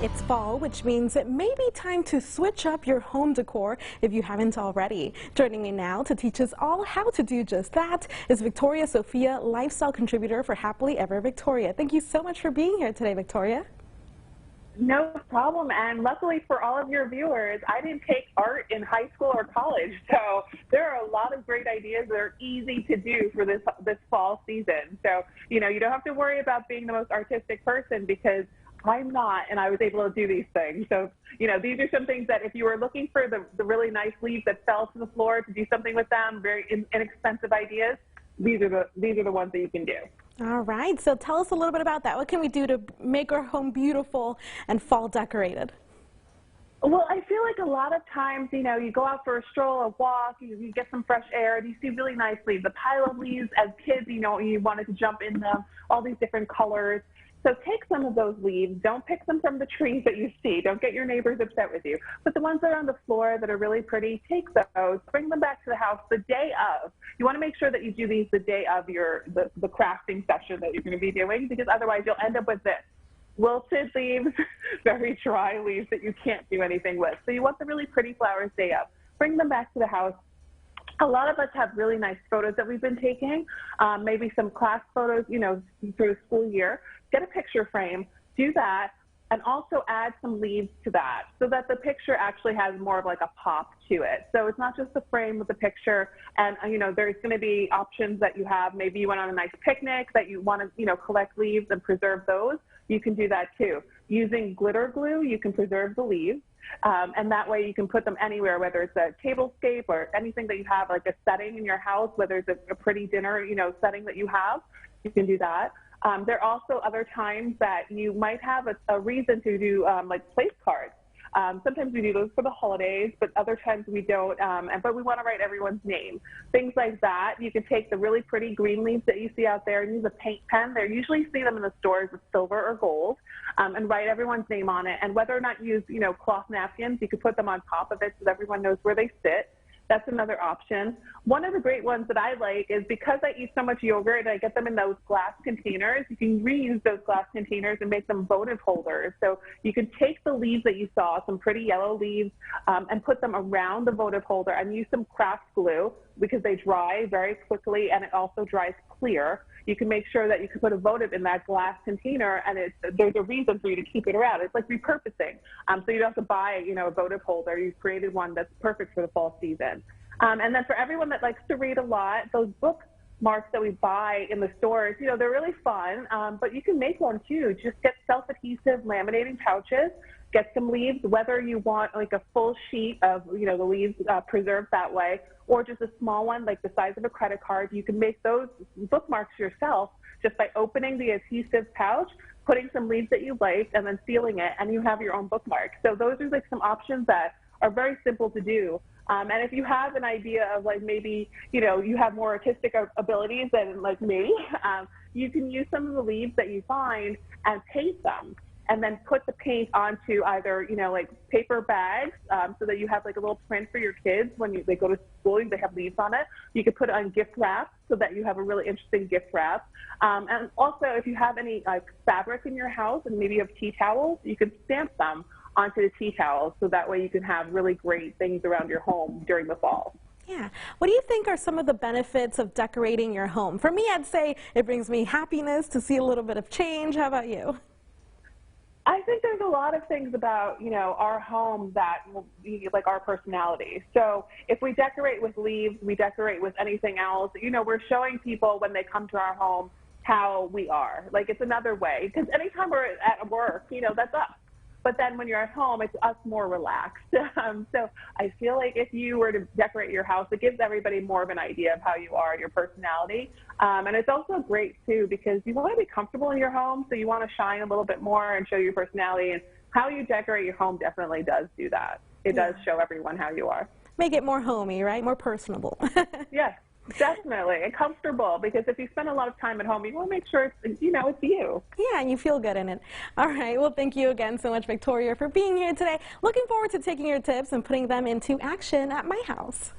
It's fall, which means it may be time to switch up your home decor if you haven't already. Joining me now to teach us all how to do just that is Victoria Sophia, lifestyle contributor for Happily Ever Victoria. Thank you so much for being here today, Victoria. No problem, and luckily for all of your viewers, I didn't take art in high school or college, so there are a lot of great ideas that are easy to do for this fall season. So, you don't have to worry about being the most artistic person because I'm not, and I was able to do these things. So, these are some things that if you were looking for the really nice leaves that fell to the floor to do something with them, very inexpensive ideas, these are the ones that you can do. All right, so tell us a little bit about that. What can we do to make our home beautiful and fall decorated? Well, I feel like a lot of times, you go out for a stroll, a walk, you get some fresh air, and you see really nice leaves. A pile of leaves as kids, you wanted to jump in them, all these different colors. So take some of those leaves. Don't pick them from the trees that you see. Don't get your neighbors upset with you. But the ones that are on the floor that are really pretty, take those, bring them back to the house the day of. You want to make sure that you do these the day of the crafting session that you're going to be doing, because otherwise you'll end up with this. Wilted leaves, very dry leaves that you can't do anything with. So you want the really pretty flowers day of. Bring them back to the house. A lot of us have really nice photos that we've been taking, maybe some class photos, through the school year. Get a picture frame, do that, and also add some leaves to that so that the picture actually has more of like a pop to it. So it's not just the frame with the picture, and there's going to be options that you have. Maybe you went on a nice picnic that you want to collect leaves and preserve those. You can do that too. Using glitter glue, you can preserve the leaves. And that way you can put them anywhere, whether it's a tablescape or anything that you have, like a setting in your house, whether it's a pretty dinner, setting that you have, you can do that. There are also other times that you might have a reason to do like place cards. Sometimes we do those for the holidays, but other times we don't, but we want to write everyone's name. Things like that. You can take the really pretty green leaves that you see out there and use a paint pen. They usually see them in the stores with silver or gold, and write everyone's name on it. And whether or not you use, cloth napkins, you could put them on top of it so that everyone knows where they sit. That's another option. One of the great ones that I like is because I eat so much yogurt and I get them in those glass containers, you can reuse those glass containers and make them votive holders. So you can take the leaves that you saw, some pretty yellow leaves, and put them around the votive holder and use some craft glue because they dry very quickly and it also dries clear. You can make sure that you can put a votive in that glass container, and there's a reason for you to keep it around. It's like repurposing. So you don't have to buy, a votive holder. You've created one that's perfect for the fall season. And then for everyone that likes to read a lot, those bookmarks that we buy in the stores, they're really fun, but you can make one too. Just get self-adhesive laminating pouches, get some leaves, whether you want like a full sheet of, the leaves preserved that way, or just a small one like the size of a credit card. You can make those bookmarks yourself just by opening the adhesive pouch, putting some leaves that you like, and then sealing it, and you have your own bookmark. So those are like some options that are very simple to do. And if you have an idea of like maybe, you have more artistic abilities than like me, you can use some of the leaves that you find and paint them. And then put the paint onto either, like paper bags, so that you have like a little print for your kids when they go to school, they have leaves on it. You could put it on gift wrap so that you have a really interesting gift wrap. And also if you have any like fabric in your house and maybe you have tea towels, you can stamp them onto the tea towels so that way you can have really great things around your home during the fall. Yeah. What do you think are some of the benefits of decorating your home? For me, I'd say it brings me happiness to see a little bit of change. How about you? I think there's a lot of things about, our home that will be like our personality. So if we decorate with leaves, we decorate with anything else, we're showing people when they come to our home how we are. Like it's another way, because anytime we're at work, that's us. But then when you're at home, it's us more relaxed. So I feel like if you were to decorate your house, it gives everybody more of an idea of how you are, your personality. And it's also great, too, because you want to be comfortable in your home, so you want to shine a little bit more and show your personality. And how you decorate your home definitely does do that. It does show everyone how you are. Make it more homey, right? More personable. Yes. Definitely, and comfortable, because if you spend a lot of time at home, you want to make sure it's you. Yeah, and you feel good in it. All right, well, thank you again so much, Victoria, for being here today. Looking forward to taking your tips and putting them into action at my house.